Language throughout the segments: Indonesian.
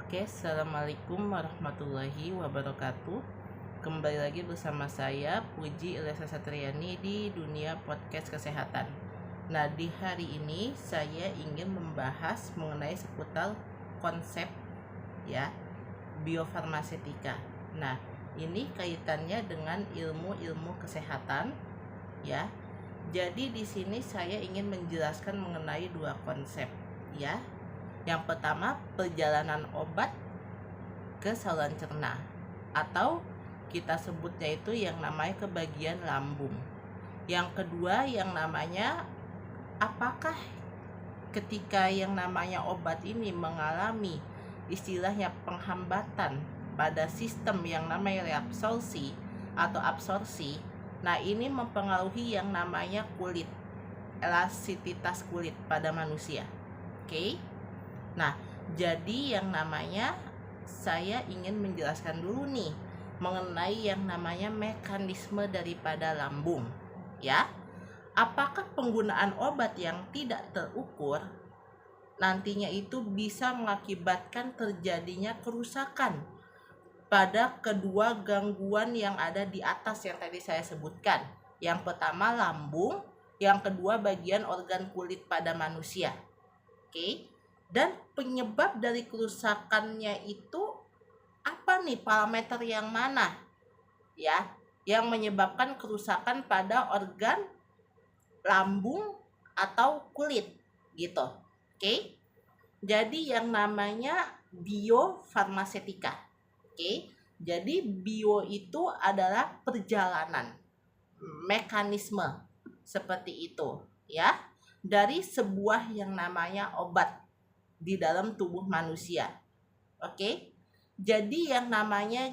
Oke, assalamualaikum warahmatullahi wabarakatuh. Kembali lagi bersama saya Puji Ilyasa Satriani di dunia podcast kesehatan. Nah, di hari ini saya ingin membahas mengenai seputar konsep ya biofarmasetika. Nah, ini kaitannya dengan ilmu-ilmu kesehatan ya. Jadi di sini saya ingin menjelaskan mengenai dua konsep ya. Yang pertama, perjalanan obat ke saluran cerna atau kita sebutnya itu yang namanya ke bagian lambung. Yang kedua yang namanya apakah ketika yang namanya obat ini mengalami istilahnya penghambatan pada sistem yang namanya reabsorpsi atau absorpsi. Nah, ini mempengaruhi yang namanya kulit, elastisitas kulit pada manusia. Oke. Nah, jadi yang namanya saya ingin menjelaskan dulu nih mengenai yang namanya mekanisme daripada lambung ya. Apakah penggunaan obat yang tidak terukur nantinya itu bisa mengakibatkan terjadinya kerusakan pada kedua gangguan yang ada di atas yang tadi saya sebutkan. Yang pertama lambung, yang kedua bagian organ kulit pada manusia. Oke. Dan penyebab dari kerusakannya itu apa nih, parameter yang mana ya yang menyebabkan kerusakan pada organ lambung atau kulit gitu. Oke. Jadi yang namanya biofarmasetika. Oke. Jadi bio itu adalah perjalanan mekanisme seperti itu ya dari sebuah yang namanya obat di dalam tubuh manusia. Oke. Jadi yang namanya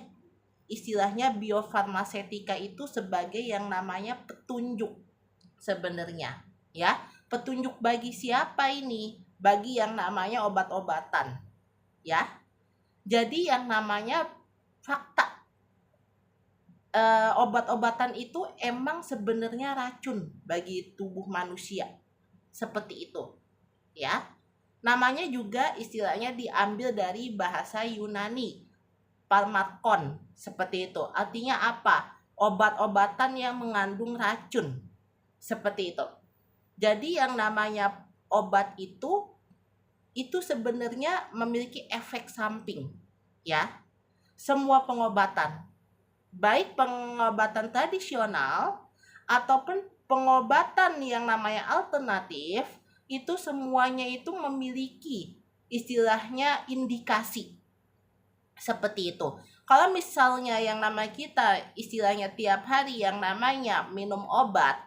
istilahnya biofarmasetika itu sebagai yang namanya petunjuk sebenarnya ya. Petunjuk bagi siapa ini? Bagi yang namanya obat-obatan ya. Jadi yang namanya fakta obat-obatan itu emang sebenarnya racun bagi tubuh manusia. Seperti itu ya. Namanya juga istilahnya diambil dari bahasa Yunani, pharmakon, seperti itu. Artinya apa? Obat-obatan yang mengandung racun. Seperti itu. Jadi yang namanya obat itu sebenarnya memiliki efek samping ya. Semua pengobatan, baik pengobatan tradisional ataupun pengobatan yang namanya alternatif, itu semuanya itu memiliki istilahnya indikasi seperti itu. Kalau misalnya yang namanya kita istilahnya tiap hari yang namanya minum obat,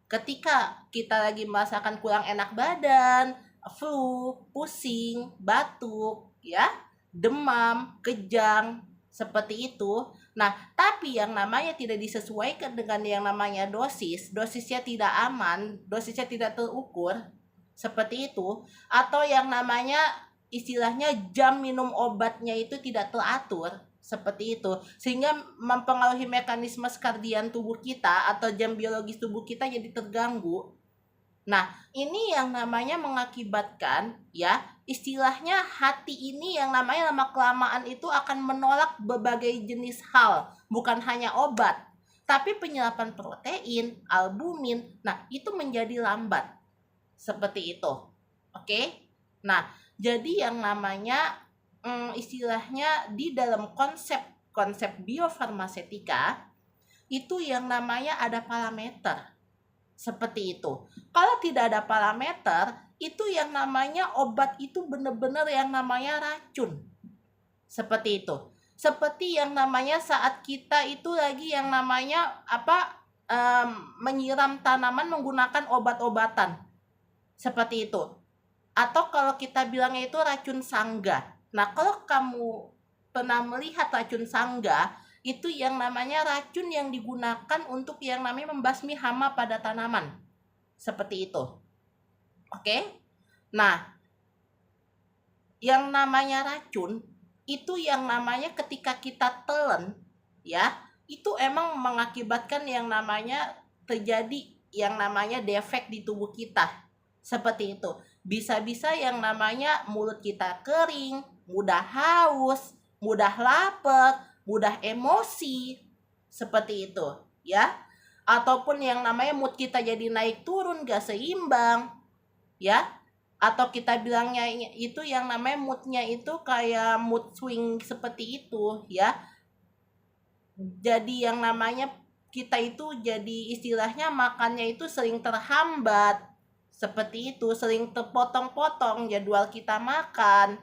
ketika kita lagi merasakan kurang enak badan, flu, pusing, batuk ya, demam, kejang, seperti itu. Nah, tapi yang namanya tidak disesuaikan dengan yang namanya dosisnya tidak aman, dosisnya tidak terukur, seperti itu, atau yang namanya istilahnya jam minum obatnya itu tidak teratur, seperti itu, sehingga mempengaruhi mekanisme skardian tubuh kita atau jam biologis tubuh kita jadi terganggu. Nah, ini yang namanya mengakibatkan ya, istilahnya hati ini yang namanya lama-kelamaan itu akan menolak berbagai jenis hal, bukan hanya obat, tapi penyerapan protein, albumin, nah itu menjadi lambat. Seperti itu. Oke. Nah, jadi yang namanya istilahnya di dalam konsep biofarmasetika itu yang namanya ada parameter. Seperti itu. Kalau tidak ada parameter, itu yang namanya obat itu benar-benar yang namanya racun. Seperti itu. Seperti yang namanya saat kita itu lagi yang namanya menyiram tanaman menggunakan obat-obatan. Seperti itu. Atau kalau kita bilangnya itu racun sangga. Nah, kalau kamu pernah melihat racun sangga, itu yang namanya racun yang digunakan untuk yang namanya membasmi hama pada tanaman. Seperti itu. Oke? Nah, yang namanya racun itu yang namanya ketika kita telan ya, itu emang mengakibatkan yang namanya terjadi yang namanya defek di tubuh kita. Seperti itu. Bisa-bisa yang namanya mulut kita kering, mudah haus, mudah lapar, mudah emosi, seperti itu, ya. Ataupun yang namanya mood kita jadi naik turun, gak seimbang, ya. Atau kita bilangnya itu yang namanya moodnya itu kayak mood swing seperti itu, ya. Jadi yang namanya kita itu jadi istilahnya makannya itu sering terhambat, seperti itu, sering terpotong-potong jadwal kita makan,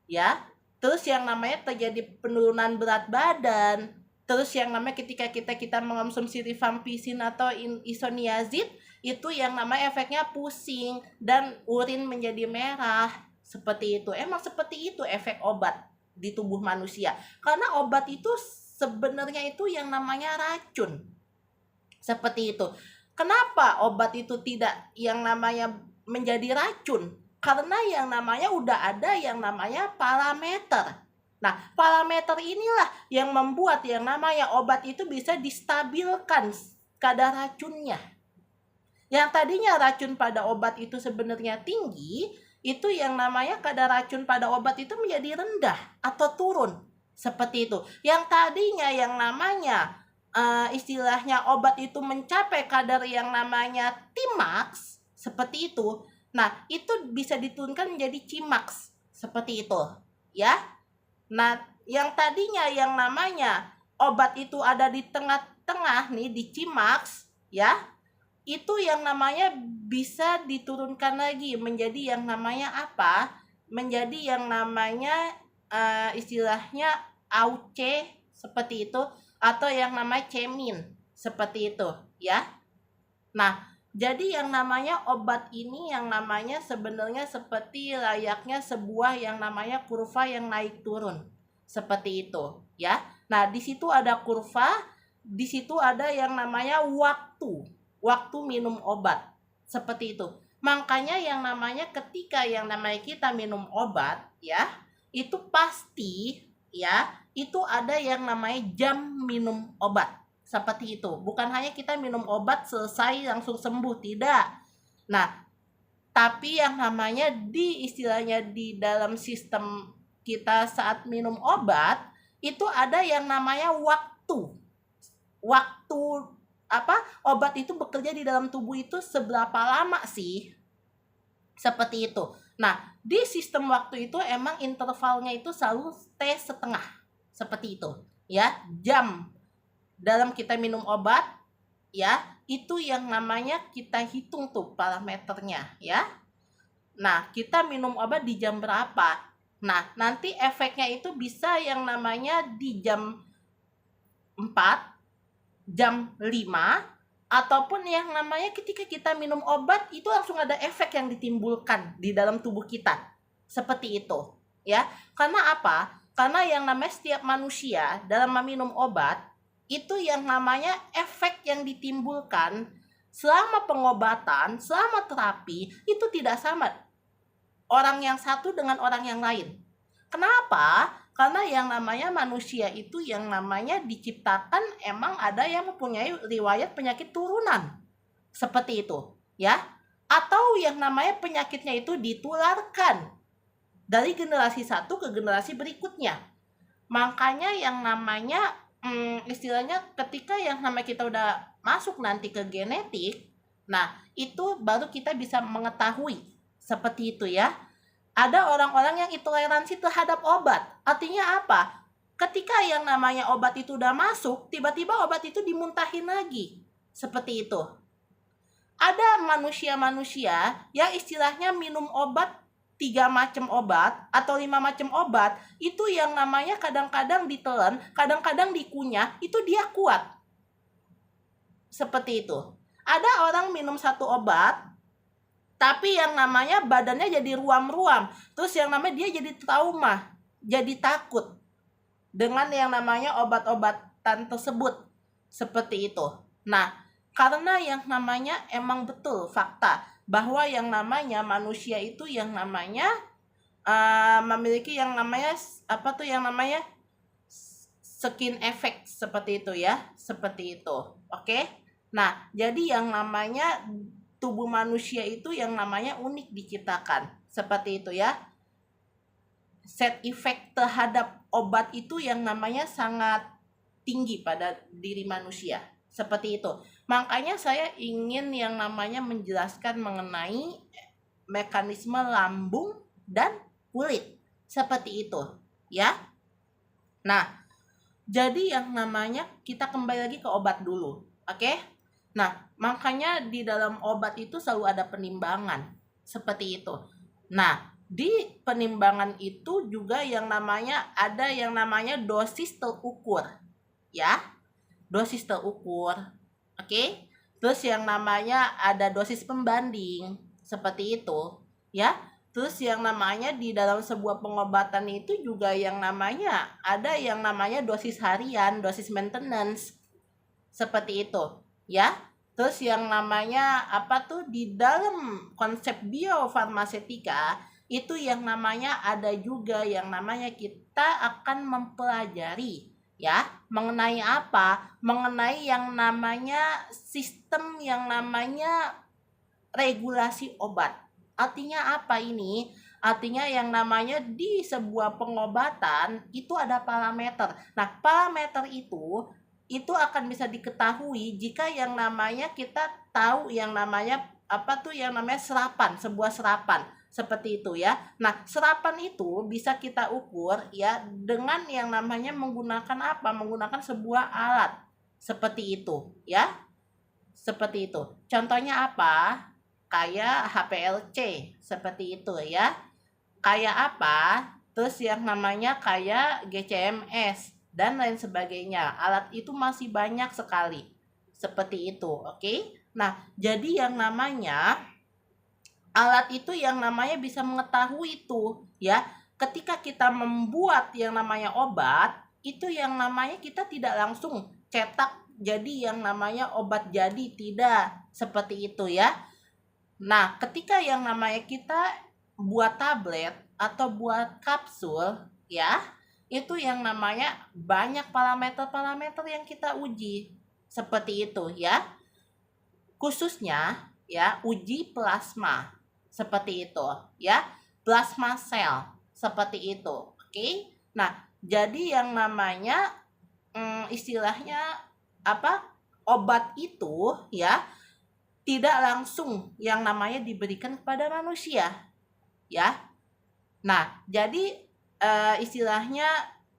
ya. Terus yang namanya terjadi penurunan berat badan. Terus yang namanya ketika kita mengonsumsi rifampicin atau isoniazid, itu yang namanya efeknya pusing dan urin menjadi merah, seperti itu. Emang seperti itu efek obat di tubuh manusia. Karena obat itu sebenarnya itu yang namanya racun. Seperti itu. Kenapa obat itu tidak yang namanya menjadi racun? Karena yang namanya udah ada yang namanya parameter. Nah, parameter inilah yang membuat yang namanya obat itu bisa distabilkan kadar racunnya. Yang tadinya racun pada obat itu sebenarnya tinggi, itu yang namanya kadar racun pada obat itu menjadi rendah atau turun. Seperti itu. Yang tadinya yang namanya istilahnya obat itu mencapai kadar yang namanya Tmax, seperti itu. Nah, itu bisa diturunkan menjadi Cmax, seperti itu, ya. Nah, yang tadinya yang namanya obat itu ada di tengah-tengah nih di Cmax, ya. Itu yang namanya bisa diturunkan lagi menjadi yang namanya apa? Menjadi yang namanya istilahnya AUC, seperti itu, atau yang namanya cemin, seperti itu, ya. Nah, jadi yang namanya obat ini yang namanya sebenarnya seperti layaknya sebuah yang namanya kurva yang naik turun, seperti itu, ya. Nah, di situ ada kurva, di situ ada yang namanya waktu minum obat, seperti itu. Makanya yang namanya ketika yang namanya kita minum obat, ya, itu pasti, ya, itu ada yang namanya jam minum obat. Seperti itu. Bukan hanya kita minum obat selesai langsung sembuh, tidak. Nah, tapi yang namanya di istilahnya di dalam sistem kita saat minum obat, itu ada yang namanya waktu. Waktu apa? Obat itu bekerja di dalam tubuh itu seberapa lama sih? Seperti itu. Nah, di sistem waktu itu emang intervalnya itu selalu T,5. Seperti itu, ya. Jam dalam kita minum obat, ya, itu yang namanya kita hitung tuh parameternya, ya. Nah, kita minum obat di jam berapa? Nah, nanti efeknya itu bisa yang namanya di jam 4, jam 5, ataupun yang namanya ketika kita minum obat itu langsung ada efek yang ditimbulkan di dalam tubuh kita. Seperti itu, ya. Karena apa? Karena yang namanya setiap manusia dalam meminum obat itu yang namanya efek yang ditimbulkan selama pengobatan, selama terapi itu tidak sama orang yang satu dengan orang yang lain. Kenapa? Karena yang namanya manusia itu yang namanya diciptakan emang ada yang mempunyai riwayat penyakit turunan. Seperti itu, ya. Atau yang namanya penyakitnya itu ditularkan dari generasi satu ke generasi berikutnya. Makanya yang namanya istilahnya ketika yang namanya kita udah masuk nanti ke genetik, nah itu baru kita bisa mengetahui seperti itu, ya. Ada orang-orang yang intoleransi terhadap obat. Artinya apa? Ketika yang namanya obat itu udah masuk, tiba-tiba obat itu dimuntahin lagi. Seperti itu. Ada manusia-manusia yang istilahnya minum obat 3 macam obat atau 5 macam obat, itu yang namanya kadang-kadang ditelan, kadang-kadang dikunyah, itu dia kuat. Seperti itu. Ada orang minum satu obat, tapi yang namanya badannya jadi ruam-ruam. Terus yang namanya dia jadi trauma, jadi takut dengan yang namanya obat-obatan tersebut. Seperti itu. Nah, karena yang namanya emang betul fakta bahwa yang namanya manusia itu yang namanya memiliki yang namanya apa tuh yang namanya skin effect, seperti itu, ya. Seperti itu. Oke. Nah, jadi yang namanya tubuh manusia itu yang namanya unik diciptakan. Seperti itu ya. Side effect terhadap obat itu yang namanya sangat tinggi pada diri manusia. Seperti itu. Makanya saya ingin yang namanya menjelaskan mengenai mekanisme lambung dan kulit. Seperti itu, ya. Nah, jadi yang namanya kita kembali lagi ke obat dulu. Oke? Nah, makanya di dalam obat itu selalu ada penimbangan. Seperti itu. Nah, di penimbangan itu juga yang namanya ada yang namanya dosis terukur. Ya, dosis terukur. Oke? Terus yang namanya ada dosis pembanding. Seperti itu. Ya, terus yang namanya di dalam sebuah pengobatan itu juga yang namanya ada yang namanya dosis harian, dosis maintenance. Seperti itu, ya. Terus yang namanya apa tuh di dalam konsep biofarmasetika itu yang namanya ada juga yang namanya kita akan mempelajari ya mengenai apa? Mengenai yang namanya sistem yang namanya regulasi obat. Artinya apa ini? Artinya yang namanya di sebuah pengobatan itu ada parameter. Nah, parameter itu akan bisa diketahui jika yang namanya kita tahu yang namanya apa tuh yang namanya serapan, sebuah serapan. Seperti itu ya. Nah, serapan itu bisa kita ukur ya dengan yang namanya menggunakan apa? Menggunakan sebuah alat. Seperti itu ya. Seperti itu. Contohnya apa? Kayak HPLC seperti itu ya. Kayak apa? Terus yang namanya kayak GCMS dan lain sebagainya. Alat itu masih banyak sekali. Seperti itu, oke? Nah, jadi yang namanya alat itu yang namanya bisa mengetahui itu ya. Ketika kita membuat yang namanya obat, itu yang namanya kita tidak langsung cetak jadi yang namanya obat jadi, tidak seperti itu ya. Nah, ketika yang namanya kita buat tablet atau buat kapsul, ya, itu yang namanya banyak parameter-parameter yang kita uji. Seperti itu, ya. Khususnya, ya, uji plasma. Seperti itu, ya. Plasma sel. Seperti itu, oke? Nah, jadi yang namanya istilahnya apa? Obat itu, ya, tidak langsung yang namanya diberikan kepada manusia ya. Nah, jadi istilahnya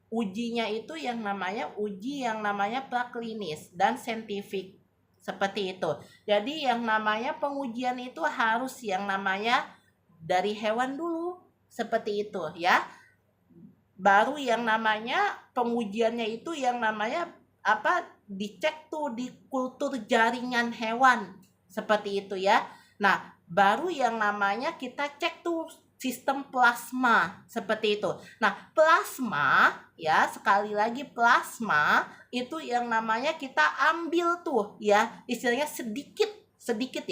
ujinya itu yang namanya uji yang namanya praklinis dan saintifik seperti itu. Jadi yang namanya pengujian itu harus yang namanya dari hewan dulu seperti itu ya. Baru yang namanya pengujiannya itu yang namanya apa? Dicek tuh di kultur jaringan hewan. Seperti itu ya. Nah, baru yang namanya kita cek tuh sistem plasma. Seperti itu. Nah, plasma ya, sekali lagi plasma itu yang namanya kita ambil tuh ya, istilahnya sedikit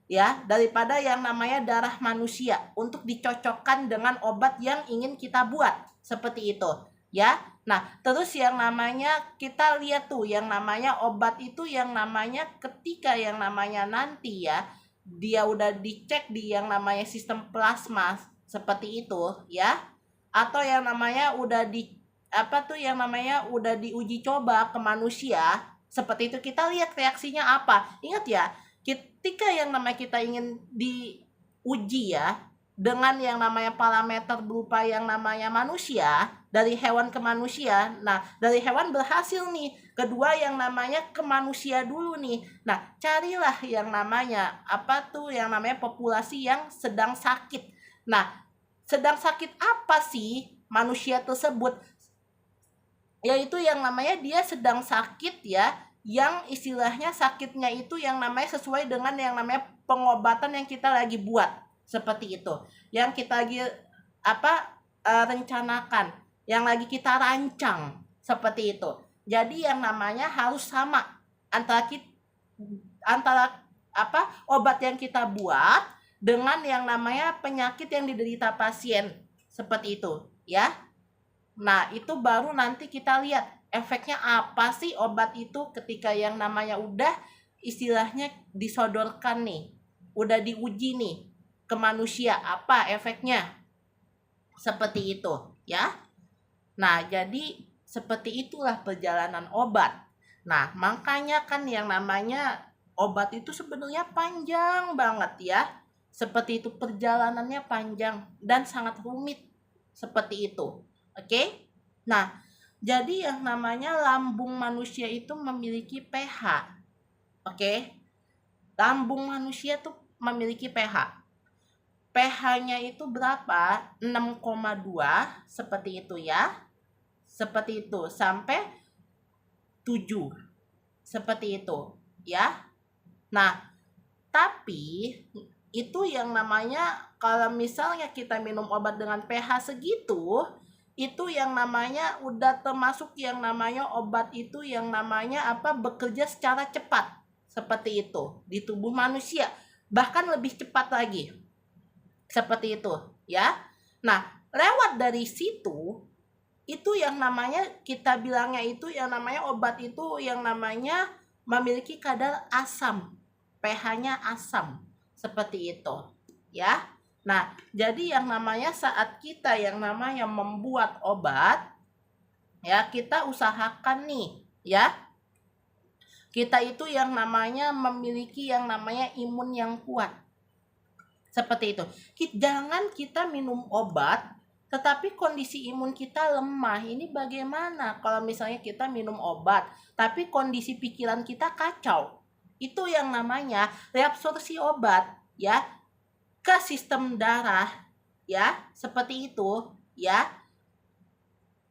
ya, daripada yang namanya darah manusia untuk dicocokkan dengan obat yang ingin kita buat. Seperti itu ya. Nah, terus yang namanya kita lihat tuh yang namanya obat itu yang namanya ketika yang namanya nanti ya dia udah dicek di yang namanya sistem plasma seperti itu ya, atau yang namanya udah di apa tuh yang namanya udah diuji coba ke manusia seperti itu, kita lihat reaksinya apa. Ingat ya, ketika yang namanya kita ingin diuji ya dengan yang namanya parameter berupa yang namanya manusia, dari hewan ke manusia. Nah, dari hewan berhasil nih. Kedua yang namanya ke manusia dulu nih. Nah, carilah yang namanya apa tuh yang namanya populasi yang sedang sakit. Nah, sedang sakit apa sih manusia tersebut? Yaitu yang namanya dia sedang sakit ya, yang istilahnya sakitnya itu yang namanya sesuai dengan yang namanya pengobatan yang kita lagi buat. Seperti itu yang kita lagi rencanakan, yang lagi kita rancang. Seperti itu. Jadi yang namanya harus sama antara obat yang kita buat dengan yang namanya penyakit yang diderita pasien. Seperti itu ya. Nah, itu baru nanti kita lihat efeknya apa sih obat itu ketika yang namanya udah istilahnya disodorkan nih, udah diuji nih ke manusia, apa efeknya, seperti itu ya. Nah, jadi seperti itulah perjalanan obat. Nah, makanya kan yang namanya obat itu sebenarnya panjang banget ya. Seperti itu, perjalanannya panjang dan sangat rumit seperti itu. Oke? Nah, jadi yang namanya lambung manusia itu memiliki pH. Oke? Lambung manusia tuh memiliki pH. pH-nya itu berapa? 6,2 seperti itu ya. Seperti itu sampai 7. Seperti itu ya. Nah, tapi itu yang namanya kalau misalnya kita minum obat dengan pH segitu, itu yang namanya udah termasuk yang namanya obat itu yang namanya apa, bekerja secara cepat. Seperti itu di tubuh manusia, bahkan lebih cepat lagi. Seperti itu ya. Nah, lewat dari situ itu yang namanya kita bilangnya itu yang namanya obat itu yang namanya memiliki kadar asam. pH-nya asam. Seperti itu ya. Nah, jadi yang namanya saat kita yang namanya membuat obat ya, kita usahakan nih ya, kita itu yang namanya memiliki yang namanya imun yang kuat. Seperti itu. Jangan kita minum obat tetapi kondisi imun kita lemah. Ini bagaimana kalau misalnya kita minum obat tapi kondisi pikiran kita kacau? Itu yang namanya reabsorpsi obat ya ke sistem darah ya, seperti itu ya.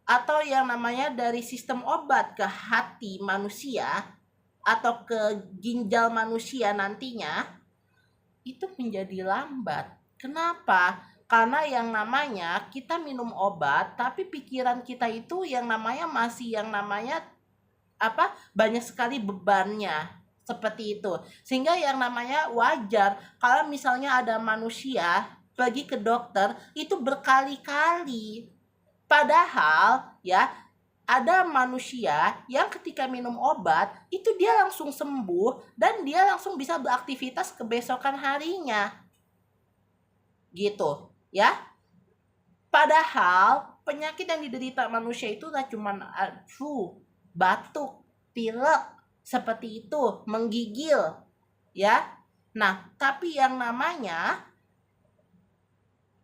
Atau yang namanya dari sistem obat ke hati manusia atau ke ginjal manusia nantinya itu menjadi lambat. Kenapa? Karena yang namanya kita minum obat tapi pikiran kita itu yang namanya masih yang namanya apa, banyak sekali bebannya. Seperti itu. Sehingga yang namanya wajar kalau misalnya ada manusia pergi ke dokter itu berkali-kali. Padahal ya ada manusia yang ketika minum obat itu dia langsung sembuh dan dia langsung bisa beraktivitas kebesokan harinya. Gitu ya. Padahal penyakit yang diderita manusia itu cuma flu, batuk, pilek, seperti itu, menggigil ya. Nah, tapi yang namanya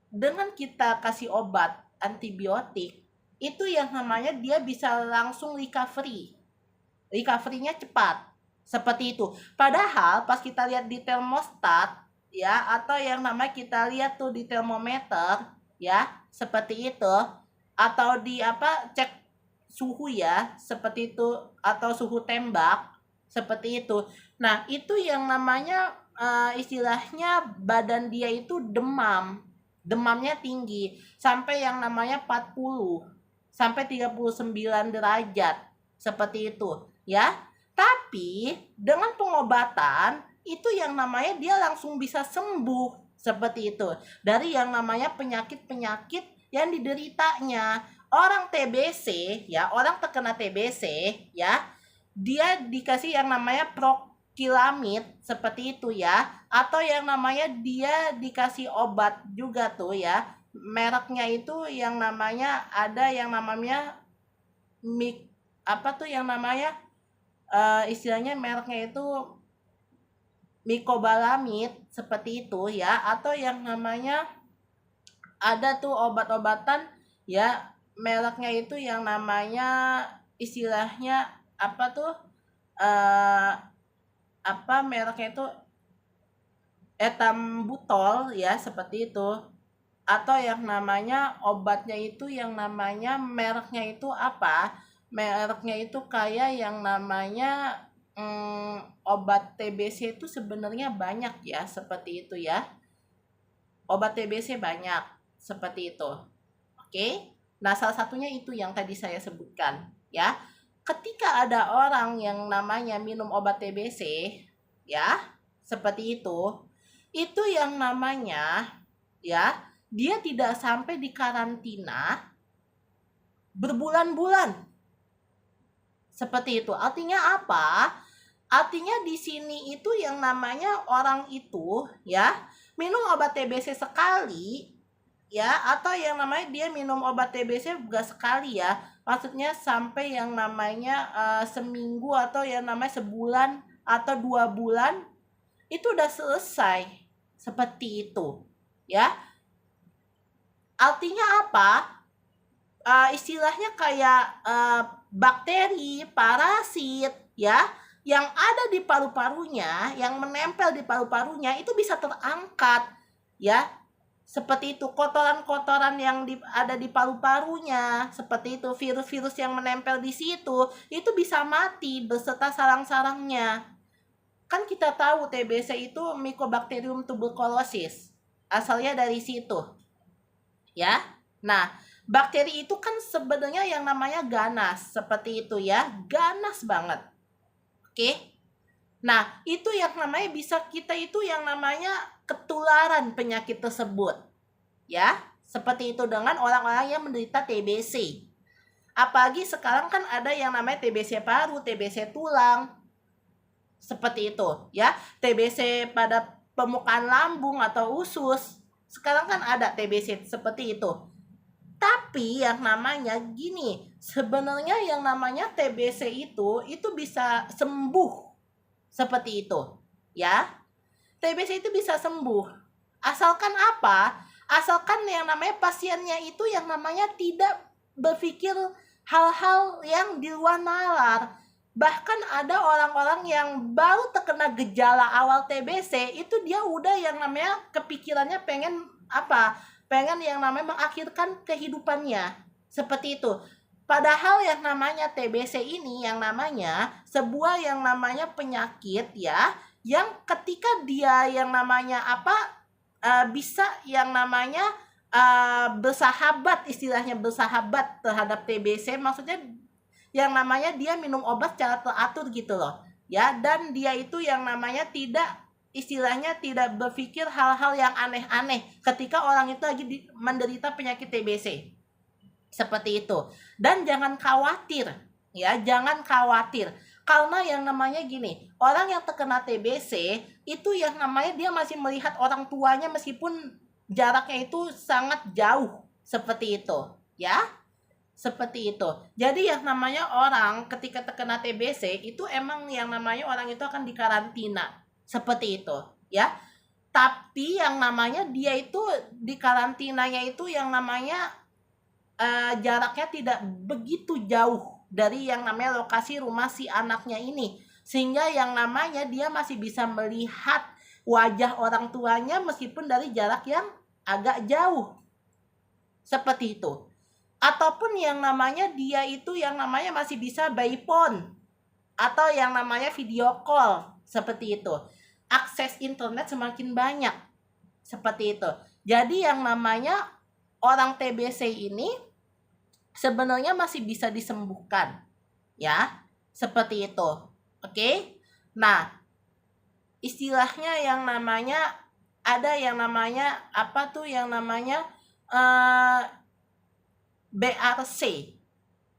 dengan kita kasih obat antibiotik itu yang namanya dia bisa langsung recovery-nya cepat. Seperti itu. Padahal pas kita lihat di termostat ya, atau yang namanya kita lihat tuh di termometer ya, seperti itu, atau di apa, cek suhu ya, seperti itu, atau suhu tembak seperti itu. Nah, itu yang namanya istilahnya badan dia itu demam. Demamnya tinggi sampai yang namanya 40 sampai 39 derajat. Seperti itu ya. Tapi dengan pengobatan itu yang namanya dia langsung bisa sembuh. Seperti itu. Dari yang namanya penyakit-penyakit yang dideritanya. Orang TBC ya, orang terkena TBC ya, dia dikasih yang namanya prokilamid seperti itu ya, atau yang namanya dia dikasih obat juga tuh ya, mereknya itu yang namanya ada yang namanya apa tuh yang namanya istilahnya mereknya itu mycophenolate seperti itu ya, atau yang namanya ada tuh obat-obatan ya, mereknya itu yang namanya istilahnya apa tuh apa mereknya itu etambutol ya, seperti itu. Atau yang namanya obatnya itu yang namanya mereknya itu apa, mereknya itu kayak yang namanya obat TBC itu sebenarnya banyak ya, seperti itu ya. Obat TBC banyak seperti itu. Oke. Nah, salah satunya itu yang tadi saya sebutkan ya. Ketika ada orang yang namanya minum obat TBC ya, seperti itu yang namanya ya, dia tidak sampai di karantina berbulan-bulan. Seperti itu. Artinya apa? Artinya di sini itu yang namanya orang itu ya minum obat TBC sekali ya, atau yang namanya dia minum obat TBC juga sekali ya. Maksudnya sampai yang namanya seminggu atau yang namanya sebulan atau 2 bulan itu udah selesai. Seperti itu ya. Artinya apa? Istilahnya kayak bakteri, parasit ya, yang ada di paru-parunya, yang menempel di paru-parunya itu bisa terangkat ya. Seperti itu, kotoran-kotoran yang ada di paru-parunya, seperti itu, virus-virus yang menempel di situ, itu bisa mati beserta sarang-sarangnya. Kan kita tahu TBC itu Mycobacterium tuberculosis, asalnya dari situ ya. Nah, bakteri itu kan sebenarnya yang namanya ganas, seperti itu ya, ganas banget. Oke. Nah, itu yang namanya bisa kita itu yang namanya ketularan penyakit tersebut. Ya, seperti itu dengan orang-orang yang menderita TBC. Apalagi sekarang kan ada yang namanya TBC paru, TBC tulang. Seperti itu, ya. TBC pada permukaan lambung atau usus. Sekarang kan ada TBC seperti itu. Tapi yang namanya gini, sebenarnya yang namanya TBC itu bisa sembuh. Seperti itu, ya. TBC itu bisa sembuh. Asalkan apa? Asalkan yang namanya pasiennya itu yang namanya tidak berpikir hal-hal yang di luar nalar. Bahkan ada orang-orang yang baru terkena gejala awal TBC itu dia udah yang namanya kepikirannya pengen apa? Pengen yang namanya mengakhirkan kehidupannya. Seperti itu. Padahal yang namanya TBC ini yang namanya sebuah yang namanya penyakit ya, yang ketika dia yang namanya bisa yang namanya bersahabat, istilahnya bersahabat terhadap TBC, maksudnya yang namanya dia minum obat secara teratur gitu loh ya, dan dia itu yang namanya istilahnya tidak berpikir hal-hal yang aneh-aneh ketika orang itu lagi menderita penyakit TBC. Seperti itu. Dan jangan khawatir ya, jangan khawatir. Karena yang namanya gini, orang yang terkena TBC itu yang namanya dia masih melihat orang tuanya meskipun jaraknya itu sangat jauh. Seperti itu ya. Seperti itu. Jadi yang namanya orang ketika terkena TBC itu emang yang namanya orang itu akan dikarantina. Seperti itu ya. Tapi yang namanya dia itu dikarantinanya itu yang namanya jaraknya tidak begitu jauh dari yang namanya lokasi rumah si anaknya ini, sehingga yang namanya dia masih bisa melihat wajah orang tuanya meskipun dari jarak yang agak jauh. Seperti itu. Ataupun yang namanya dia itu yang namanya masih bisa by phone atau yang namanya video call. Seperti itu. Akses internet semakin banyak. Seperti itu. Jadi yang namanya orang TBC ini sebenarnya masih bisa disembuhkan ya, seperti itu. Oke. Nah, istilahnya yang namanya ada yang namanya apa tuh yang namanya BRC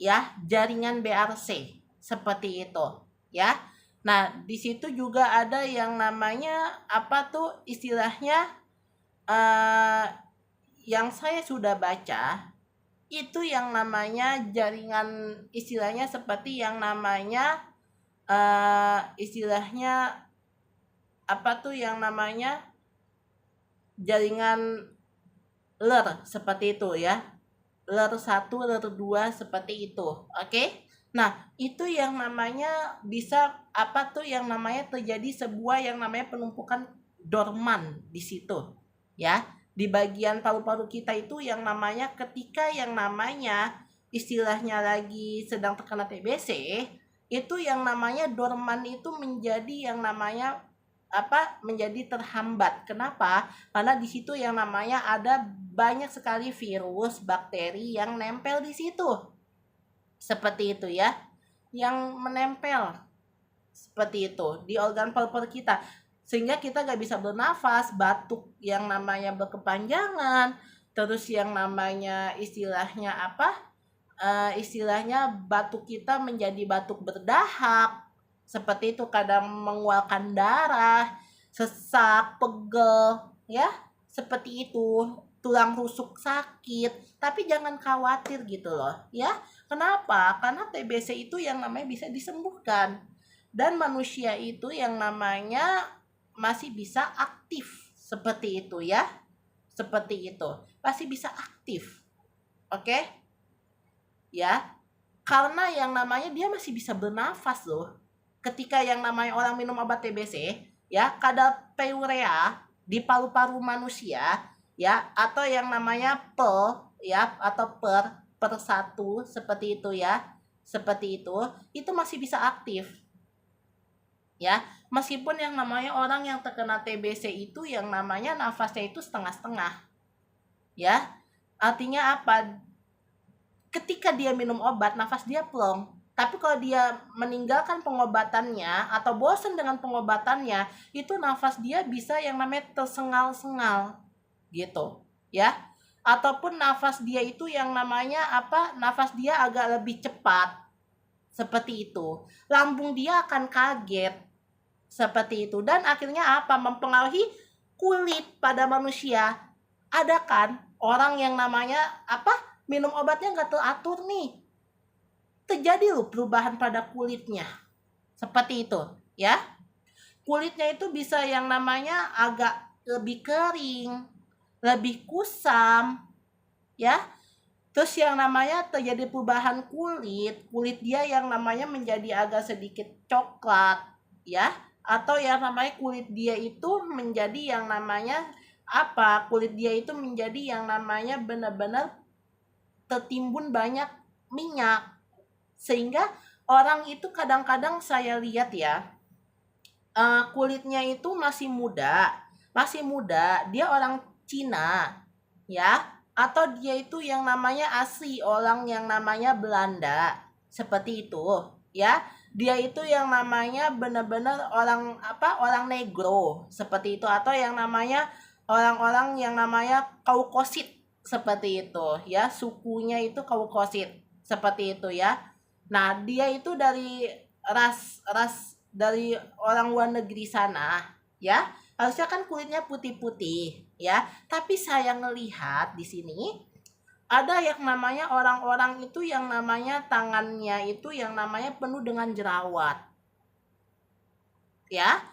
ya, jaringan BRC seperti itu ya. Nah, di situ juga ada yang namanya apa tuh istilahnya yang saya sudah baca itu yang namanya jaringan, istilahnya seperti yang namanya istilahnya apa tuh yang namanya jaringan LER seperti itu ya, LER 1, LER 2 seperti itu. Oke. Nah, itu yang namanya bisa apa tuh yang namanya terjadi sebuah yang namanya penumpukan dorman di situ ya. Di bagian paru-paru kita itu yang namanya ketika yang namanya istilahnya lagi sedang terkena TBC, itu yang namanya dorman itu menjadi yang namanya menjadi terhambat. Kenapa? Karena di situ yang namanya ada banyak sekali virus, bakteri yang nempel di situ. Seperti itu ya. Yang menempel seperti itu di organ paru-paru kita. Sehingga kita gak bisa bernafas, batuk yang namanya berkepanjangan, terus yang namanya istilahnya istilahnya batuk kita menjadi batuk berdahak, Seperti itu, kadang mengeluarkan darah, sesak, pegel, ya. Seperti itu, tulang rusuk sakit. Tapi jangan khawatir gitu loh, ya. Kenapa? Karena TBC itu yang namanya bisa disembuhkan. Dan manusia itu yang namanya masih bisa aktif. Seperti itu ya. Seperti itu. Masih bisa aktif. Oke? Ya. Karena yang namanya dia masih bisa bernafas loh. Ketika yang namanya orang minum obat TBC, ya, kadar peurea di paru-paru manusia, ya, atau yang namanya per, ya, atau per satu, seperti itu ya, seperti itu masih bisa aktif, ya, meskipun yang namanya orang yang terkena TBC itu yang namanya nafasnya itu setengah-setengah, ya, artinya apa? Ketika dia minum obat, nafas dia plong. Tapi kalau dia meninggalkan pengobatannya atau bosan dengan pengobatannya, itu nafas dia bisa yang namanya tersengal-sengal gitu, ya. Ataupun nafas dia itu yang namanya apa? Nafas dia agak lebih cepat. Seperti itu. Lambung dia akan kaget. Seperti itu. Dan akhirnya apa? Mempengaruhi kulit pada manusia. Ada kan orang yang namanya apa? Minum obatnya nggak teratur nih, terjadi loh perubahan pada kulitnya. Seperti itu ya. Kulitnya itu bisa yang namanya agak lebih kering, lebih kusam, ya. Terus yang namanya terjadi perubahan kulit dia yang namanya menjadi agak sedikit coklat, ya. Atau yang namanya kulit dia itu menjadi yang namanya apa? Kulit dia itu menjadi yang namanya benar-benar tertimbun banyak minyak. Sehingga orang itu kadang-kadang saya lihat ya, kulitnya itu masih muda, dia orang Cina, ya, atau dia itu yang namanya asli orang yang namanya Belanda, seperti itu, ya. Dia itu yang namanya benar-benar orang apa? Orang negro, seperti itu, atau yang namanya orang-orang yang namanya Kaukosit, seperti itu, ya. Sukunya itu Kaukosit, seperti itu ya. Nah, dia itu dari ras dari orang luar negeri sana, ya. Harusnya kan kulitnya putih-putih, ya. Tapi saya ngelihat di sini ada yang namanya orang-orang itu yang namanya tangannya itu yang namanya penuh dengan jerawat. Ya.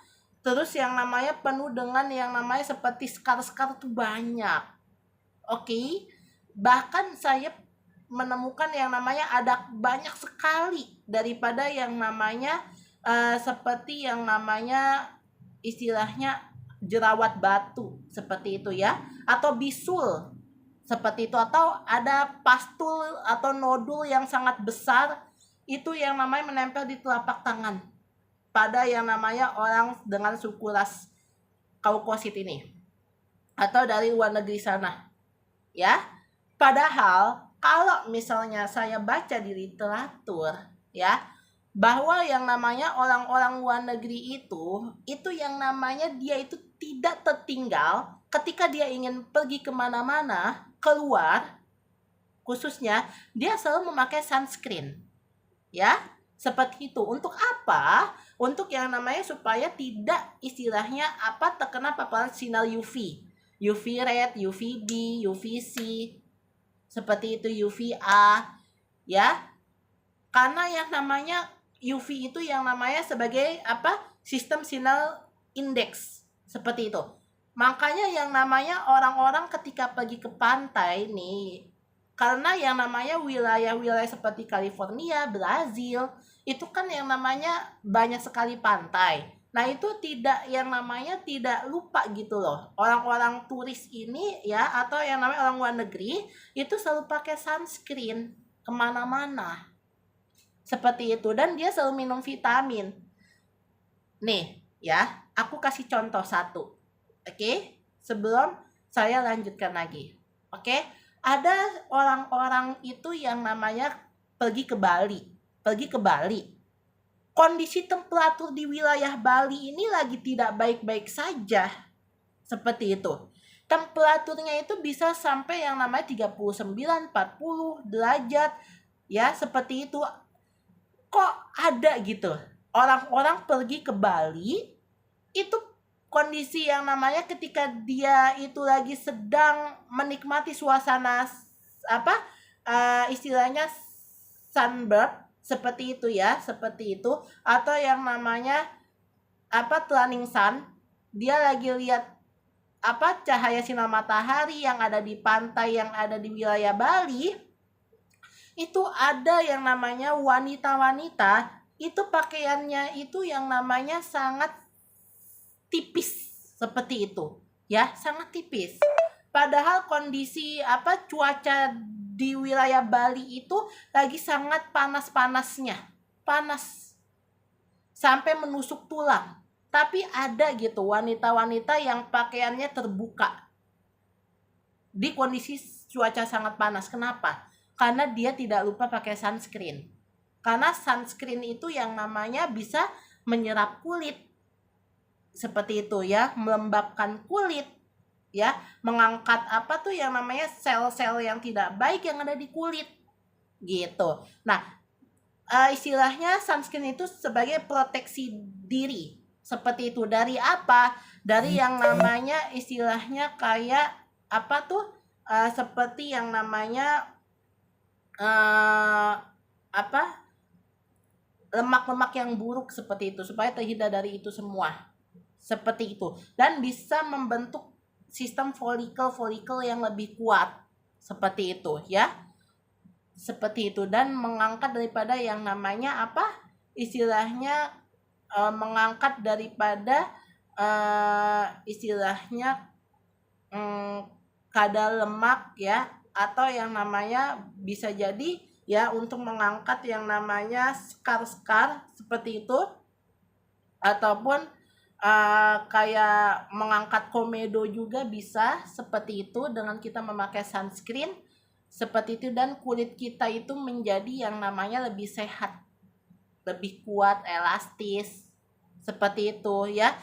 Terus yang namanya penuh dengan yang namanya seperti skar-skar itu banyak. Oke. Bahkan saya menemukan yang namanya ada banyak sekali daripada yang namanya seperti yang namanya istilahnya jerawat batu, seperti itu ya, atau bisul seperti itu, atau ada pastul atau nodul yang sangat besar itu yang namanya menempel di telapak tangan pada yang namanya orang dengan suku ras Kaukosit ini atau dari luar negeri sana, ya. Padahal kalau misalnya saya baca di literatur, ya, bahwa yang namanya orang-orang luar negeri itu yang namanya dia itu tidak tertinggal ketika dia ingin pergi kemana-mana keluar, khususnya dia selalu memakai sunscreen, ya, seperti itu. Untuk apa? Untuk yang namanya supaya tidak istilahnya apa terkena paparan sinar UV, UV red, UVB, UVC, seperti itu, UVA, ya. Karena yang namanya UV itu yang namanya sebagai apa? Sistem sinar indeks, seperti itu. Makanya yang namanya orang-orang ketika pergi ke pantai nih, karena yang namanya wilayah-wilayah seperti California, Brazil, itu kan yang namanya banyak sekali pantai. Nah, itu tidak yang namanya tidak lupa gitu loh. Orang-orang turis ini ya, atau yang namanya orang luar negeri, itu selalu pakai sunscreen kemana-mana. Seperti itu. Dan dia selalu minum vitamin. Nih, ya, aku kasih contoh satu. Oke? Sebelum saya lanjutkan lagi. Oke? Ada orang-orang itu yang namanya pergi ke Bali. Kondisi temperatur di wilayah Bali ini lagi tidak baik-baik saja. Seperti itu. Temperaturnya itu bisa sampai yang namanya 39, 40 derajat. Ya, seperti itu. Kok ada gitu? orang-orang pergi ke Bali itu kondisi yang namanya ketika dia itu lagi sedang menikmati suasana istilahnya sunbird seperti itu ya, seperti itu, atau yang namanya turning sun, dia lagi lihat cahaya sinar matahari yang ada di pantai yang ada di wilayah Bali. Itu ada yang namanya wanita-wanita itu pakaiannya itu yang namanya sangat tipis seperti itu ya, sangat tipis. Padahal kondisi cuaca di wilayah Bali itu lagi sangat panas-panasnya, panas sampai menusuk tulang. Tapi ada gitu wanita-wanita yang pakaiannya terbuka di kondisi cuaca sangat panas. Kenapa? Karena dia tidak lupa pakai sunscreen. Karena sunscreen itu yang namanya bisa menyerap kulit. Seperti itu ya, melembabkan kulit ya, mengangkat yang namanya sel-sel yang tidak baik yang ada di kulit gitu. Nah, istilahnya sunscreen itu sebagai proteksi diri. Seperti itu. Dari apa? Dari yang namanya istilahnya kayak seperti yang namanya lemak-lemak yang buruk seperti itu, supaya terhindar dari itu semua. Seperti itu. Dan bisa membentuk sistem folikel yang lebih kuat. Seperti itu ya. Seperti itu. Dan mengangkat daripada yang namanya istilahnya mengangkat daripada istilahnya kadar lemak ya, atau yang namanya bisa jadi ya untuk mengangkat yang namanya skar-skar seperti itu, ataupun kayak mengangkat komedo juga bisa seperti itu dengan kita memakai sunscreen seperti itu. Dan kulit kita itu menjadi yang namanya lebih sehat, lebih kuat, elastis seperti itu ya.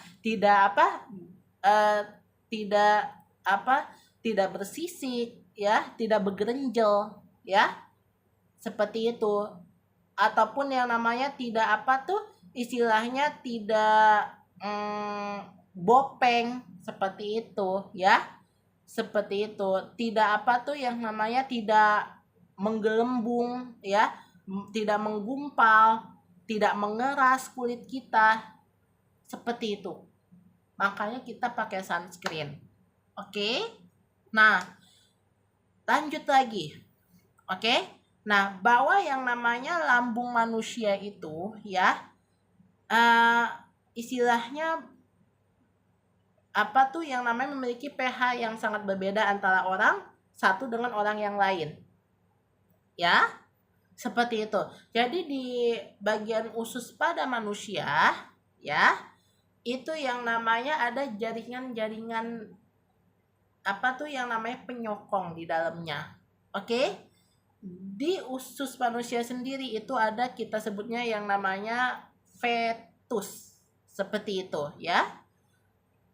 Tidak bersisik ya, tidak bergerenjel ya, seperti itu. Ataupun yang namanya tidak istilahnya tidak bopeng seperti itu ya, seperti itu. Tidak yang namanya tidak menggelembung ya, tidak menggumpal, tidak mengeras kulit kita seperti itu. Makanya kita pakai sunscreen. Oke? Nah, lanjut lagi. Oke? Nah, bahwa yang namanya lambung manusia itu ya, istilahnya yang namanya memiliki pH yang sangat berbeda antara orang satu dengan orang yang lain. Ya, seperti itu. Jadi di bagian usus pada manusia ya, itu yang namanya ada jaringan-jaringan yang namanya penyokong di dalamnya. Oke? Di usus manusia sendiri itu ada, kita sebutnya yang namanya fetus. Seperti itu ya.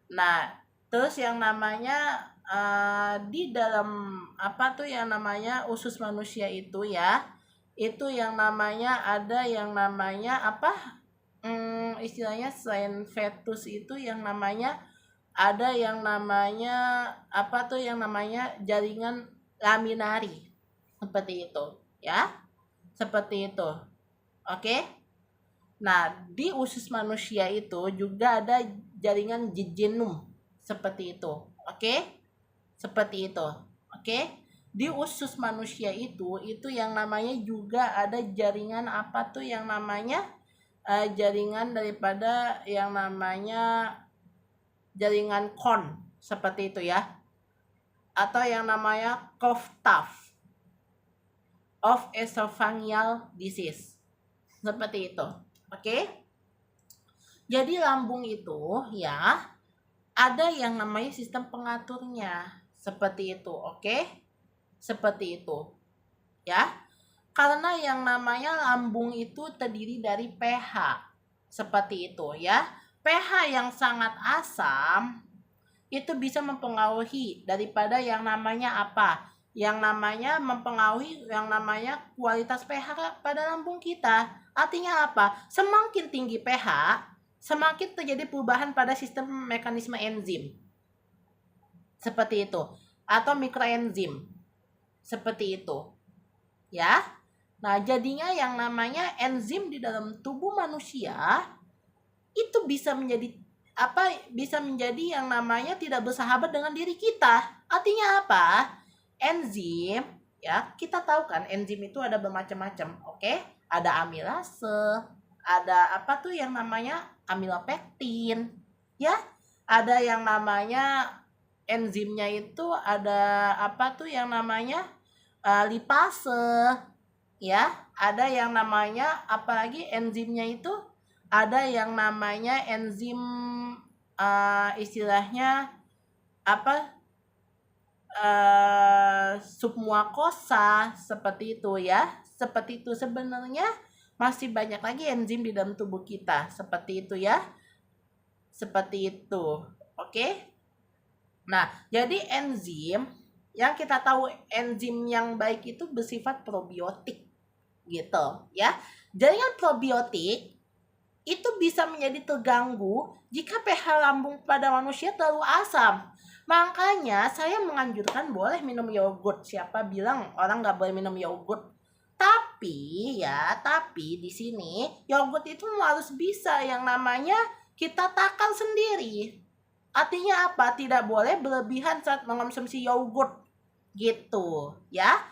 Nah, terus yang namanya di dalam yang namanya usus manusia itu ya, itu yang namanya ada yang namanya istilahnya selain fetus itu yang namanya ada yang namanya yang namanya jaringan laminari seperti itu ya, seperti itu. Oke. Nah, di usus manusia itu juga ada jaringan jejunum seperti itu. Oke? Seperti itu. Oke? Di usus manusia itu yang namanya juga ada jaringan yang namanya jaringan daripada yang namanya jaringan Kohn seperti itu ya. Atau yang namanya Koftaf of esophageal disease. Seperti itu. Oke? Jadi lambung itu ya ada yang namanya sistem pengaturnya seperti itu. Oke? Seperti itu. Ya. Karena yang namanya lambung itu terdiri dari pH. Seperti itu ya. pH yang sangat asam itu bisa mempengaruhi daripada yang namanya yang namanya mempengaruhi yang namanya kualitas pH pada lambung kita. Artinya apa? Semakin tinggi pH, semakin terjadi perubahan pada sistem mekanisme enzim. Seperti itu. Atau mikroenzim. Seperti itu. Ya. Nah, jadinya yang namanya enzim di dalam tubuh manusia itu bisa menjadi bisa menjadi yang namanya tidak bersahabat dengan diri kita. Artinya apa? Enzim, ya, kita tahu kan enzim itu ada bermacam-macam, oke? Ada amilase, ada apa tuh yang namanya amilopektin, ya? Ada yang namanya enzimnya itu ada apa tuh yang namanya lipase, ya. Ada yang namanya apalagi enzimnya itu ada yang namanya enzim istilahnya apa submukosa, seperti itu ya. Seperti itu sebenarnya masih banyak lagi enzim di dalam tubuh kita, seperti itu ya. Seperti itu. Oke? Nah, jadi enzim yang kita tahu enzim yang baik itu bersifat probiotik gitu ya. Jaringan probiotik itu bisa menjadi terganggu jika pH lambung pada manusia terlalu asam. Makanya saya menganjurkan boleh minum yogurt. Siapa bilang orang nggak boleh minum yogurt? Tapi di sini yogurt itu harus bisa yang namanya kita takar sendiri. Artinya apa? Tidak boleh berlebihan saat mengonsumsi yogurt gitu ya.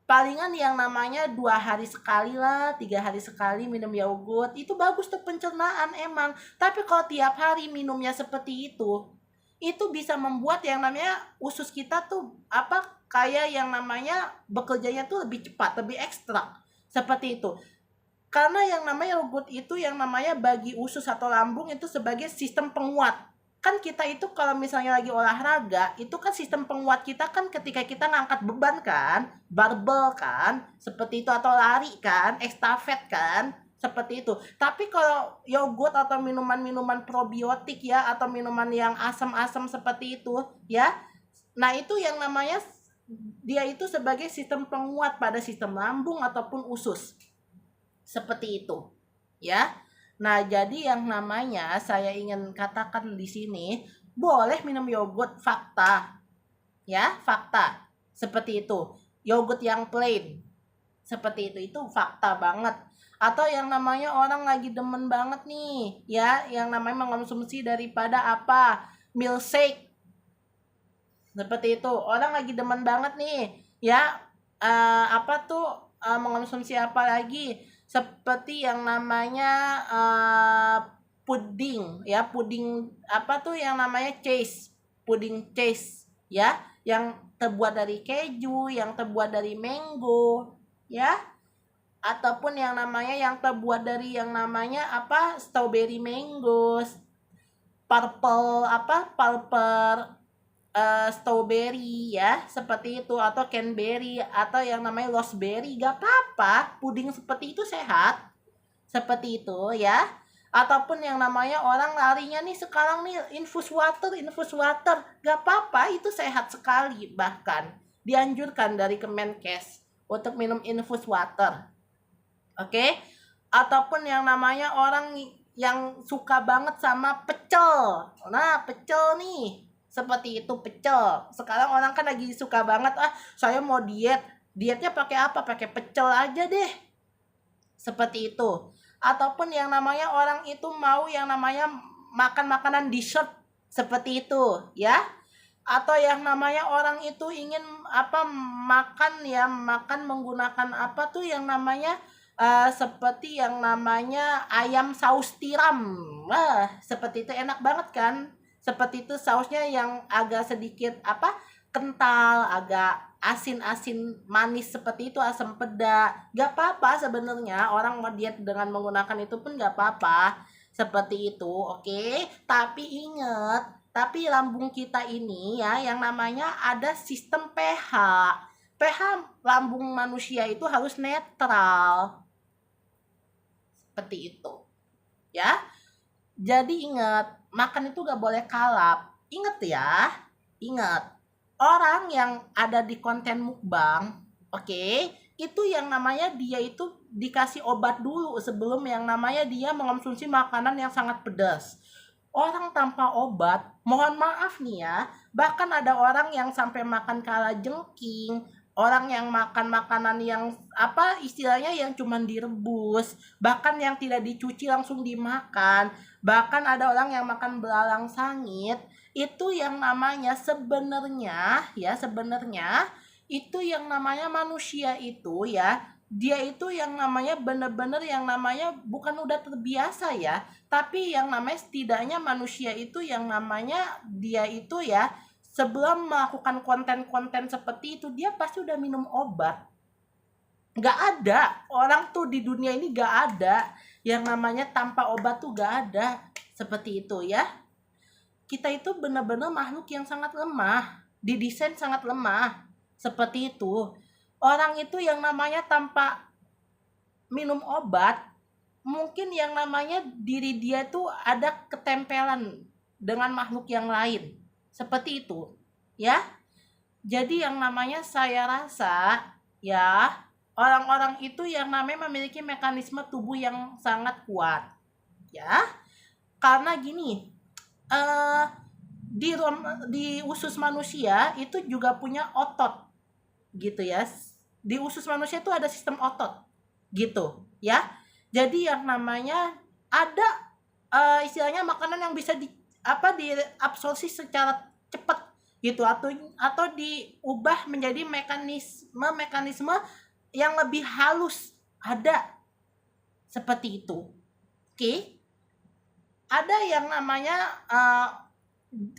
Palingan yang namanya 2 hari sekali lah, 3 hari sekali minum yogurt. Itu bagus untuk pencernaan emang. Tapi kalau tiap hari minumnya seperti itu bisa membuat yang namanya usus kita tuh kayak yang namanya bekerjanya tuh lebih cepat, lebih ekstra. Seperti itu. Karena yang namanya yogurt itu yang namanya bagi usus atau lambung itu sebagai sistem penguat. Kan kita itu kalau misalnya lagi olahraga, itu kan sistem penguat kita kan ketika kita ngangkat beban kan, barbel kan, seperti itu, atau lari kan, estafet kan, seperti itu. Tapi kalau yogurt atau minuman-minuman probiotik ya, atau minuman yang asam-asam seperti itu ya, nah itu yang namanya dia itu sebagai sistem penguat pada sistem lambung ataupun usus. Seperti itu ya. Nah, jadi yang namanya saya ingin katakan di sini, boleh minum yogurt fakta. Ya, fakta. Seperti itu. Yogurt yang plain. Seperti itu fakta banget. Atau yang namanya orang lagi demen banget nih, ya, yang namanya mengonsumsi daripada milkshake. Seperti itu. Orang lagi demen banget nih, ya, mengonsumsi apa lagi? Seperti yang namanya puding ya, puding yang namanya cheese, puding cheese ya, yang terbuat dari keju, yang terbuat dari mango ya, ataupun yang namanya yang terbuat dari yang namanya strawberry mango, purple strawberry ya, seperti itu, atau canberry, atau yang namanya raspberry, gak apa-apa, puding seperti itu sehat, seperti itu ya. Ataupun yang namanya orang larinya nih sekarang nih infus water, gak apa-apa, itu sehat sekali, bahkan dianjurkan dari Kemenkes untuk minum infus water. Oke? Ataupun yang namanya orang yang suka banget sama pecel, nah pecel nih, seperti itu pecel. Sekarang orang kan lagi suka banget, saya mau dietnya pakai apa? Pakai pecel aja deh. Seperti itu. Ataupun yang namanya orang itu mau yang namanya makan makanan dessert, seperti itu ya. Atau yang namanya orang itu ingin makan menggunakan yang namanya seperti yang namanya ayam saus tiram. Seperti itu enak banget kan? Seperti itu sausnya yang agak sedikit kental, agak asin-asin manis, seperti itu, asam peda. Gak apa-apa sebenarnya, orang mau diet dengan menggunakan itu pun gak apa-apa. Seperti itu, oke? Tapi ingat, tapi lambung kita ini ya yang namanya ada sistem pH. pH lambung manusia itu harus netral. Seperti itu. Ya. Jadi ingat, makan itu gak boleh kalap. Ingat ya, ingat. orang yang ada di konten mukbang, oke, itu yang namanya dia itu dikasih obat dulu sebelum yang namanya dia mengonsumsi makanan yang sangat pedas. Orang tanpa obat, mohon maaf nih ya, bahkan ada orang yang sampai makan kalajengking, orang yang makan makanan yang apa istilahnya yang cuman direbus, bahkan yang tidak dicuci langsung dimakan, bahkan ada orang yang makan belalang sangit, itu yang namanya sebenarnya itu yang namanya manusia itu ya, dia itu yang namanya benar-benar yang namanya bukan udah terbiasa ya, tapi yang namanya setidaknya manusia itu yang namanya dia itu ya sebelum melakukan konten-konten seperti itu dia pasti udah minum obat. Nggak ada orang tuh di dunia ini, nggak ada yang namanya tanpa obat tuh, nggak ada seperti itu ya. Kita itu benar-benar makhluk yang sangat lemah, didesain sangat lemah seperti itu. Orang itu yang namanya tanpa minum obat, mungkin yang namanya diri dia tuh ada ketempelan dengan makhluk yang lain seperti itu ya. Jadi yang namanya saya rasa ya, orang-orang itu yang namanya memiliki mekanisme tubuh yang sangat kuat ya, karena gini, di usus manusia itu juga punya otot gitu ya. Di usus manusia itu ada sistem otot gitu ya. Jadi yang namanya ada istilahnya makanan yang bisa diabsorpsi secara cepat gitu, atau diubah menjadi mekanisme yang lebih halus, ada seperti itu. Oke. Ada yang namanya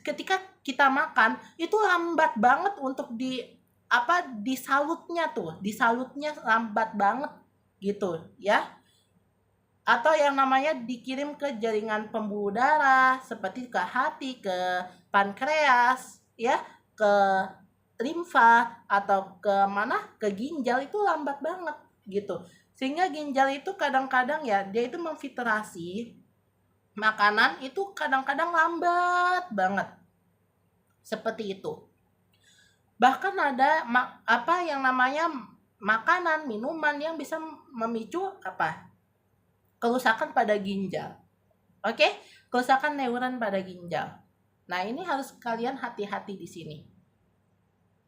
ketika kita makan itu lambat banget untuk disalutnya lambat banget gitu ya, atau yang namanya dikirim ke jaringan pembuluh darah seperti ke hati, ke pankreas ya, ke limfa, atau ke mana, ke ginjal, itu lambat banget gitu. Sehingga ginjal itu kadang-kadang ya dia itu memfiltrasi makanan itu kadang-kadang lambat banget seperti itu. Bahkan ada yang namanya makanan, minuman yang bisa memicu kerusakan pada ginjal. Oke? Kerusakan neuron pada ginjal. Nah, ini harus kalian hati-hati di sini.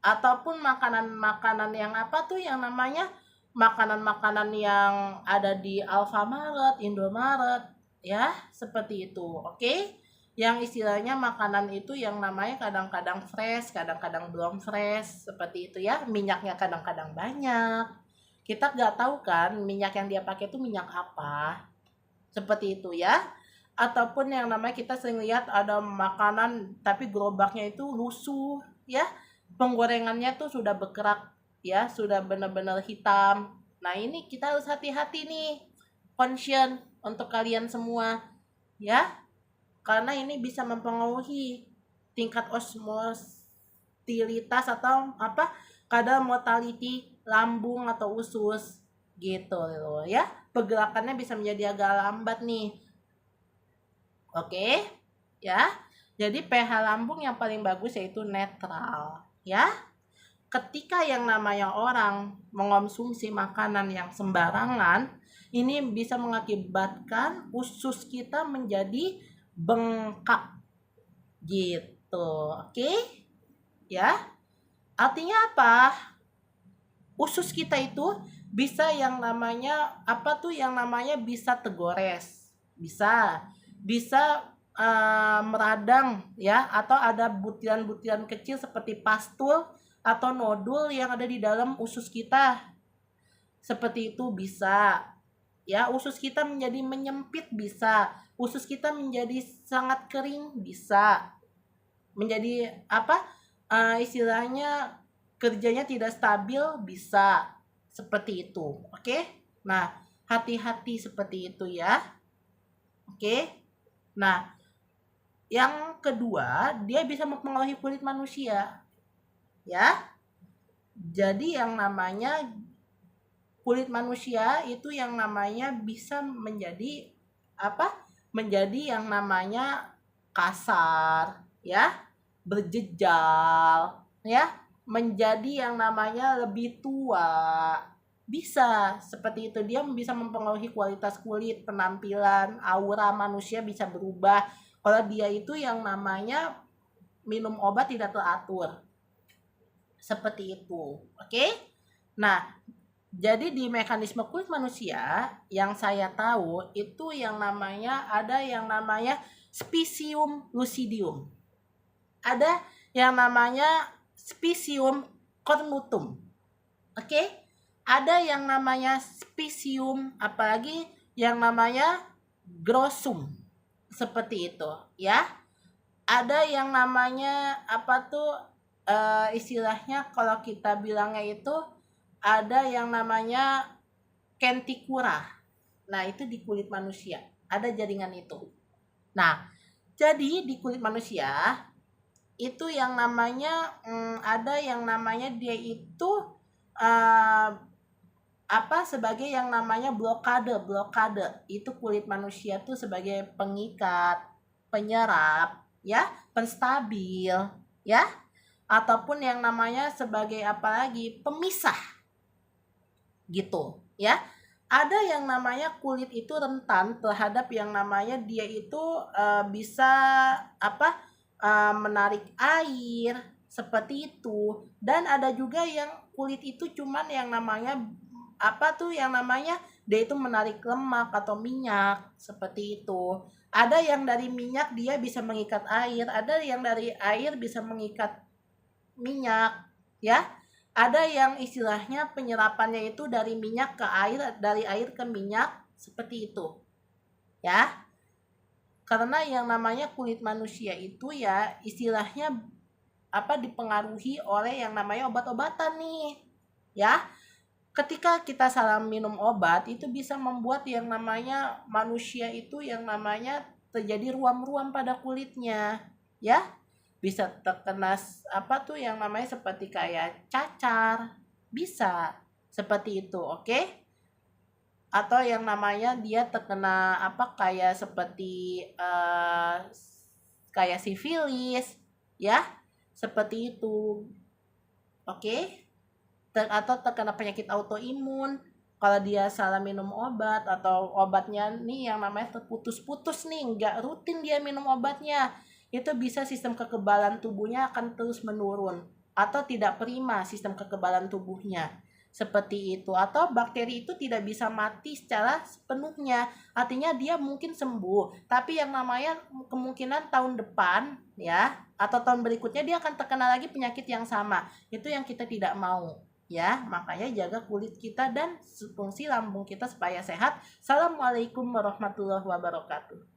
Ataupun makanan-makanan yang yang namanya makanan-makanan yang ada di Alfamart, Indomaret, ya, seperti itu. Oke? Yang istilahnya makanan itu yang namanya kadang-kadang fresh, kadang-kadang belum fresh, seperti itu ya. Minyaknya kadang-kadang banyak. Kita nggak tahu kan minyak yang dia pakai itu minyak apa, seperti itu ya. Ataupun yang namanya kita sering lihat ada makanan tapi gerobaknya itu lusuh ya, penggorengannya tuh sudah berkerak ya, sudah benar-benar hitam. Nah, ini kita harus hati-hati nih, conscious untuk kalian semua ya, karena ini bisa mempengaruhi tingkat osmosilitas atau kadar mortality lambung atau usus gitu loh ya. Pergerakannya bisa menjadi agak lambat nih. Oke ya. Jadi pH lambung yang paling bagus yaitu netral ya. Ketika yang namanya orang mengonsumsi makanan yang sembarangan, ini bisa mengakibatkan usus kita menjadi bengkak gitu. Oke ya. Artinya apa? Usus kita itu bisa yang namanya bisa tergores, bisa meradang ya, atau ada butiran-butiran kecil seperti pastul atau nodul yang ada di dalam usus kita, seperti itu bisa ya. Usus kita menjadi menyempit, bisa. Usus kita menjadi sangat kering, bisa. Menjadi istilahnya kerjanya tidak stabil, bisa. Seperti itu. Oke? Nah, hati-hati seperti itu ya. Oke? Nah, yang kedua, dia bisa mempengaruhi kulit manusia. Ya. Jadi yang namanya kulit manusia itu yang namanya bisa menjadi menjadi yang namanya kasar ya, berjejal ya, menjadi yang namanya lebih tua. Bisa seperti itu, dia bisa mempengaruhi kualitas kulit, penampilan, aura manusia bisa berubah kalau dia itu yang namanya minum obat tidak teratur. Seperti itu. Oke? Nah, jadi di mekanisme kulit manusia yang saya tahu itu yang namanya ada yang namanya Spicium lucidium. Ada yang namanya Spicium cornutum. Oke? Ada yang namanya Spicium, apalagi yang namanya Grossum. Seperti itu, ya. Ada yang namanya apa tuh istilahnya kalau kita bilangnya itu ada yang namanya kentikura. Nah, itu di kulit manusia. Ada jaringan itu. Nah, jadi di kulit manusia itu yang namanya ada yang namanya dia itu uh, apa sebagai yang namanya blokade. Itu kulit manusia tuh sebagai pengikat, penyerap, ya, penstabil, ya, ataupun yang namanya sebagai apa lagi, pemisah, gitu, ya. Ada yang namanya kulit itu rentan terhadap yang namanya dia itu bisa apa menarik air seperti itu, dan ada juga yang kulit itu cuman yang namanya apa tuh yang namanya dia itu menarik lemak atau minyak seperti itu. Ada yang dari minyak dia bisa mengikat air, ada yang dari air bisa mengikat minyak, ya. Ada yang istilahnya penyerapannya itu dari minyak ke air, dari air ke minyak seperti itu, ya. Karena yang namanya kulit manusia itu ya istilahnya apa dipengaruhi oleh yang namanya obat-obatan nih, ya. Ketika kita salah minum obat itu bisa membuat yang namanya manusia itu yang namanya terjadi ruam-ruam pada kulitnya, ya. Bisa terkena apa tuh yang namanya seperti kayak cacar, bisa seperti itu, oke? Atau yang namanya dia terkena apa kayak seperti kayak sifilis, ya, seperti itu, oke? Atau terkena penyakit autoimun kalau dia salah minum obat atau obatnya nih yang namanya terputus-putus nih, nggak rutin dia minum obatnya, itu bisa sistem kekebalan tubuhnya akan terus menurun atau tidak prima sistem kekebalan tubuhnya seperti itu. Atau bakteri itu tidak bisa mati secara sepenuhnya, artinya dia mungkin sembuh tapi yang namanya kemungkinan tahun depan, ya, atau tahun berikutnya dia akan terkena lagi penyakit yang sama. Itu yang kita tidak mau, ya. Makanya jaga kulit kita dan fungsi lambung kita supaya sehat. Assalamualaikum warahmatullahi wabarakatuh.